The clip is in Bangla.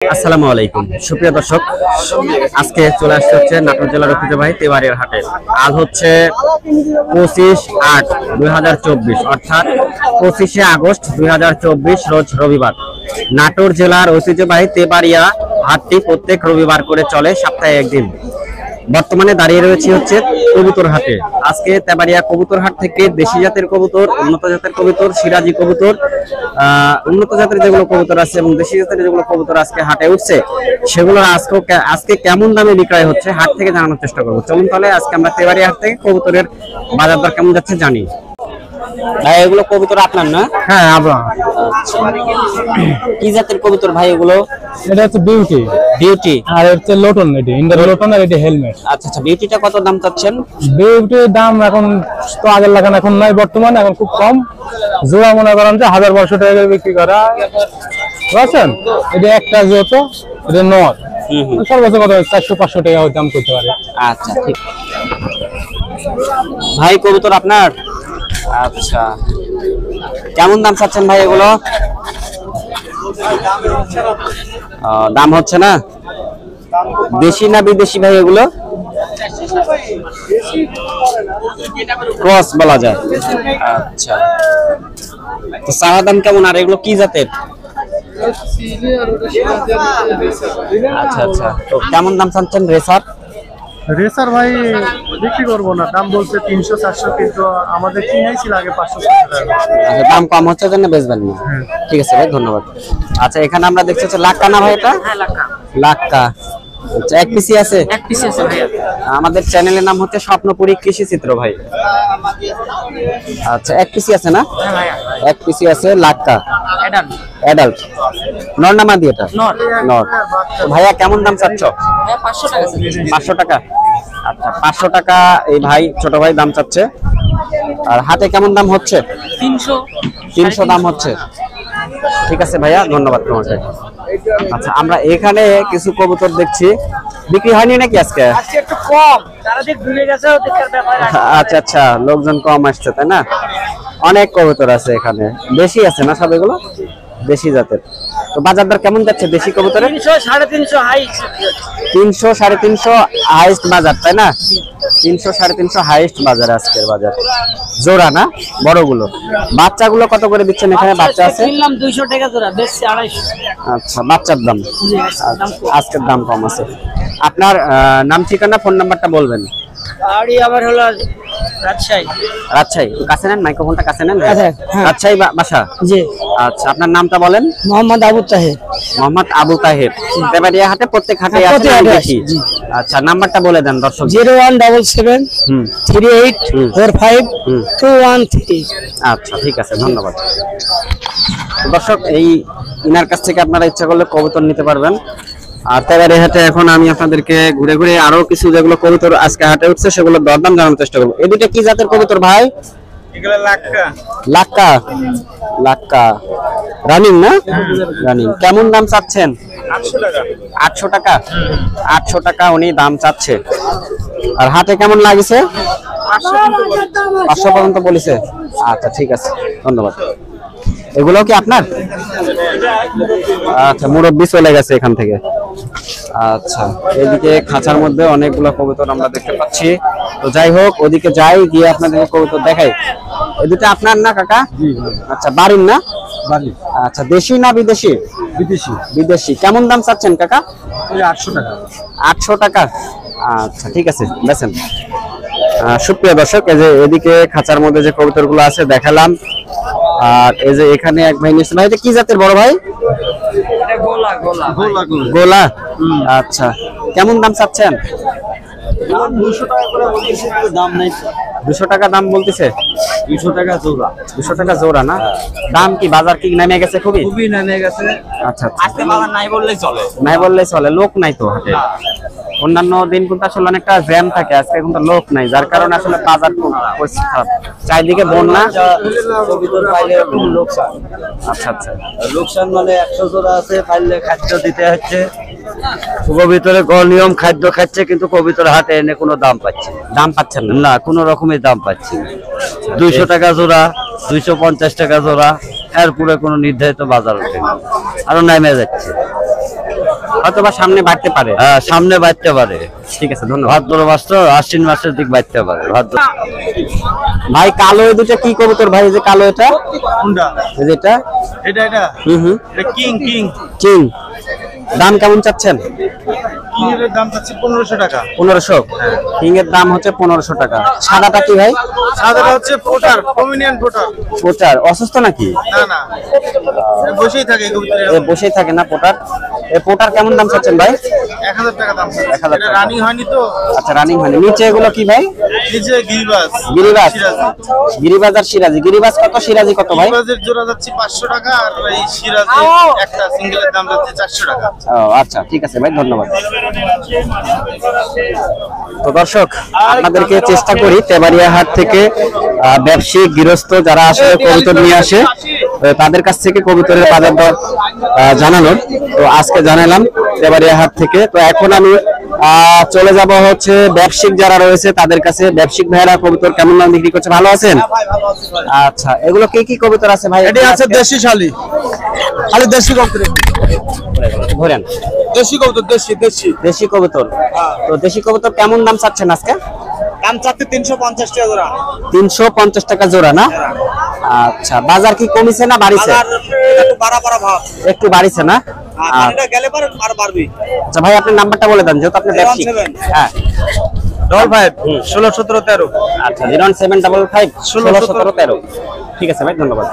আসসালামু আলাইকুম সুপ্রিয় দর্শক, আজকে চলে আসছে হচ্ছে নাটোর জেলার ঐতিহ্যবাহী তেবাড়িয়ার হাটে। আজ হচ্ছে 25/8/2024 অর্থাৎ 25শে আগস্ট 2024 রোজ রবিবার। নাটোর জেলার ঐতিহ্যবাহী তেবাড়িয়া হাটটি প্রত্যেক রবিবার করে চলে, সপ্তাহে একদিন। বর্তমানে দাঁড়িয়ে রয়েছে হচ্ছে কবুতর হাটে। আজকে তেবাড়িয়া কবুতর হাট থেকে দেশি জাতের কবুতর, উন্নত জাতের কবুতর, সিরাজি কবুতর, উন্নত জাতের যেগুলো কবুতর আছে এবং দেশি জাতের যেগুলো কবুতর আজকে হাটে উঠছে সেগুলো আজকে কেমন দামে বিক্রয় হচ্ছে হাট থেকে জানানোর চেষ্টা করবো। চলুন তাহলে আজকে আমরা তেবাড়িয়া হাট থেকে কবুতরের বাজার দর কেমন যাচ্ছে জানি। ভাই এগুলো কবুতর আপনার না? হ্যাঁ আপনার। কি জাতের কবুতর ভাই এগুলো? এটা হচ্ছে বিউটি। বিউটি আর হচ্ছে লোটন, এটি ইন্ডিয়ান লোটন আর এটি হেলমেট। আচ্ছা আচ্ছা, বিউটিটা কত দাম চাচ্ছেন? বিউটির দাম এখন তো আগের লাগান এখন নাই, বর্তমানে এখন খুব কম। জোড়া মনে করেন যে 1200 টাকা করে বিক্রি করা, বুঝছেন? এটা একটা যেহেতু এটা নর, সর্বোচ্চ কত 400-500 টাকা দাম করতে পারে। আচ্ছা ঠিক। ভাই কবুতর আপনার? আচ্ছা, কেমন দাম চাচ্ছেন ভাই এগুলো? দাম হচ্ছে না? দেশি না বিদেশি ভাই এগুলো? ক্রস বলা যায়। আচ্ছা, তো চাওয়া দাম কেমন? আর এগুলো কি জাতের? আচ্ছা আচ্ছা, তো কেমন দাম চাচ্ছেন রেসার? রেসার ভাই বিক্রি করবো না, দাম বলছে 300-400, কিন্তু আমাদের কিনাই ছিল আগে 500 টাকা। আচ্ছা, দাম কম হচ্ছে জন্য বেচবেন না? ঠিক আছে ভাই, ধন্যবাদ। আচ্ছা, এখানে আমরা দেখছি হচ্ছে লাক্কা না ভাই? এটা লাক্কা। আচ্ছা, এক পিসি আছে? এক পিসি আছে ভাই। আমাদের চ্যানেলের নাম হচ্ছে স্বপ্নপুরী কৃষি চিত্র ভাই। আচ্ছা, এক পিসি আছে না? হ্যাঁ ভাই, এক পিসি আছে লাক্কা অ্যাডাল্ট। অ্যাডাল্ট নর না মাদি? এটা নর। নর। তো ভাইয়া কেমন দাম চাচ্ছ? ভাই 500 টাকা আছে। 500 টাকা। আচ্ছা, 500 টাকা এই ভাই, ছোট ভাই দাম চাচ্ছে। আর হাতে কেমন দাম হচ্ছে? 300 দাম হচ্ছে। ঠিক আছে ভাইয়া, ধন্যবাদ তোমাকে। আচ্ছা, আমরা এখানে কিছু কবুতর দেখছি, বিক্রি হয়নি নাকি আজকে? আজকে একটু কম, চারিদিক ঘুরে গেছে ওদিকের ব্যাপার। আচ্ছা আচ্ছা, লোকজন কম আসছে তাই না? অনেক কবুতর আছে এখানে, বেশি আছে না সব? এগুলো দেশি জাতের। তো বাজার দর কেমন যাচ্ছে দেশি কবুতরের? 300-350 হাইস্ট। 300-350 হাইস্ট বাজার তাই না? 300-350 হাইস্ট বাজার আজকের বাজার। জোড়া না বড়গুলো? বাচ্চাগুলো কত করে দিচ্ছেন এখানে? বাচ্চা আছে? কিনলাম 200 টাকা জোড়া, বেচছি 250। আচ্ছা, বাচ্চার দাম আজকের দাম কম আছে। আপনার নাম, ঠিকানা, ফোন নাম্বারটা বলবেন। আরে আবার হলো রাজশাহী। রাজশাহী কাছে নেন, মাইক্রোফোনটা কাছে নেন। হ্যাঁ। রাজশাহী বাসা? জি। আচ্ছা, আপনার নামটা বলেন। মোহাম্মদ আবু তাহের। মোহাম্মদ আবু তাহের। তেবাড়িয়া হাটে প্রত্যেক হাটে আসেন দেখি। আচ্ছা, নাম্বারটা বলে দেন দর্শক। 0177 38 45 213। আচ্ছা ঠিক আছে, ধন্যবাদ। দর্শক, এই ইনার কাছ থেকে আপনারা ইচ্ছা করলে কবুতর নিতে পারবেন। আর তেবাড়িয়া হাটে এখন আমি আপনাদেরকে ঘুরে ঘুরে আরো কিছু যেগুলো কবুতর আজকে হাটে উঠছে সেগুলো দরদাম জানানোর চেষ্টা করবো। এই দুটো কি জাতের কবুতর ভাই? এগুলা লাক্কা। লাক্কা। লাক্কা রানিং না? রানিং। কেমন দাম চাচ্ছেন? 800 টাকা। 800 টাকা। 800 টাকা উনি দাম চাচ্ছে। আর হাতে কেমন লাগছে? 500 পর্যন্ত বলেছে। আচ্ছা ঠিক আছে, ধন্যবাদ। এগুলো কি আপনার? আচ্ছা, মুরব্বি চলে গেছে এখান থেকে। আচ্ছা, এদিকে খাঁচার মধ্যে অনেকগুলো কবুতর আমরা দেখতে পাচ্ছি। তো যাই হোক, ওদিকে যাই, গিয়ে আপনাদের কবুতর দেখাই। এই দুটো আপনার না কাকা? আচ্ছা, বাড়ির না? বাড়ি। আচ্ছা, দেশি না বিদেশি? বিদেশি। বিদেশি। কেমন দাম চাচ্ছেন কাকা? 800 টাকা। 800 টাকা। আচ্ছা ঠিক আছে, বেচেন। সুপ্রিয় দর্শক, এই যে এদিকে খাঁচার মধ্যে যে কবুতরগুলো আছে দেখালাম। আর এই যে এখানে এক ভাই নিচ্ছে। ভাই এটা কি জাতের বড় ভাই? এটা গোলা। গোলা। আচ্ছা, কেমন দাম চাচ্ছেন? 200 টাকা করে বলতেছে, দাম নাই। 200 টাকা দাম বলতেছে? 200 টাকা জোড়া। 200 টাকা জোড়া না? দাম কি বাজার কি নেমে গেছে খুবই? খুবই নেমে গেছে। আচ্ছা আজকে বাজার নাই বললেই চলে। নাই বললেই চলে, লোক নাই তো হাটে। অন্যান্য দিন কিন্তু আসলে অনেকটা জ্যাম থাকে, আজকে কিন্তু লোক নাই, যার কারণে আসলে বাজার পরিস্থিতি খারাপ। চারিদিকে বন্যা। কবুতর পাইলে লোকসান। আচ্ছা আচ্ছা, লোকসান মানে 100 জোড়া আছে, পাইলে খাদ্য দিতে হচ্ছে। কবিতরে নিয়ম খাদ্য খাচ্ছে, কিন্তু কবিতর হাটে এনে কোনো দাম পাচ্ছে দাম পাচ্ছেন না, কোনো রকমের দাম পাচ্ছি। 200 টাকা জোড়া, 250 টাকা জোড়া, এরপরে কোনো নির্ধারিত বাজার ওঠে না, আরো নেমে যাচ্ছে। হয়তো বা সামনে বাড়তে পারে। হ্যাঁ, সামনে বাড়তে পারে। ঠিক আছে, ধন্যবাদ। ভাদ্র মাস তো, আশ্বিন মাসের দিক বাড়তে পারে। ভাদ্র ভাই কালো এই দুটো কি কবুতর ভাই? এই যে কালো এটা, এই যে এটা, এটা হুম এটা কিং কিং, দাম কেমন চাচ্ছেন? কিং এর দাম চাচ্ছি 1500 টাকা। 1500। কিং এর দাম হচ্ছে 1500 টাকা। সাদাটা কি ভাই? সাদাটা হচ্ছে পোটার, প্রমিনিয়েন্ট পোটার। পোটার অসুস্থ নাকি? না বসেই থাকে কবুতর। এ বসেই থাকে না পোটার? এই পোটার কেমন দাম চাচ্ছেন ভাই? 1000 টাকা দাম। 1000 এটা টাকা। রানিং হয়নি তো। আচ্ছা, রানিং হয়নি। নিচে এগুলো কি ভাই? নিচে গিরিবাজ। গিরিবাজ, সিরাজি। গিরিবাজ আর সিরাজি। গিরিবাজ কত, সিরাজি কত ভাই? গিরিবাজের জোড়া যাচ্ছে 500 টাকা, আর এই সিরাজি একটা সিঙ্গেলের দাম যাচ্ছে 400 টাকা। ও আচ্ছা, ঠিক আছে ভাই, ধন্যবাদ। তো দর্শক, আপনাদেরকে চেষ্টা করি তেবাড়িয়া হাট থেকে ব্যবসায়িক গৃহস্থ যারা আসলে কবুতর নিয়ে আসে তাদের কাছ থেকে কবুতরের বাজার দর জানানোর। তো আজকে জানালাম তেবাড়িয়া হাট থেকে। তো এখন আমি চলে যাব হচ্ছে ব্যবসায়িক যারা রয়েছে তাদের কাছে। ব্যবসায়িক ভাইরা কবুতর কেমন দাম বিক্রি করছে? ভালো আছেন? আচ্ছা, এগুলো কি কি কবুতর আছে ভাই? এটি আছে দেশি শালি, খালি দেশি কবুতর। ধরেন দেশি কবুতর, দেশি দেশি কবুতর। তো দেশি কবুতর কেমন দাম চাচ্ছেন আজকে? দাম চাচ্ছে 350 টাকা জোড়া। 350 টাকা জোড়া না? আচ্ছা, বাজার কি কমিছে না বাড়িছে? একটু বাড়া ভাব। একটু বাড়িছে না? এটা গেলে পরে আর বাড়বি। আচ্ছা ভাই, আপনার নাম্বারটা বলে দেন যেহেতু আপনি ব্যবসায়িক। 017 হ্যাঁ, 55 16 17 13। আচ্ছা, 01755 16 17 13। ঠিক আছে ভাই, ধন্যবাদ।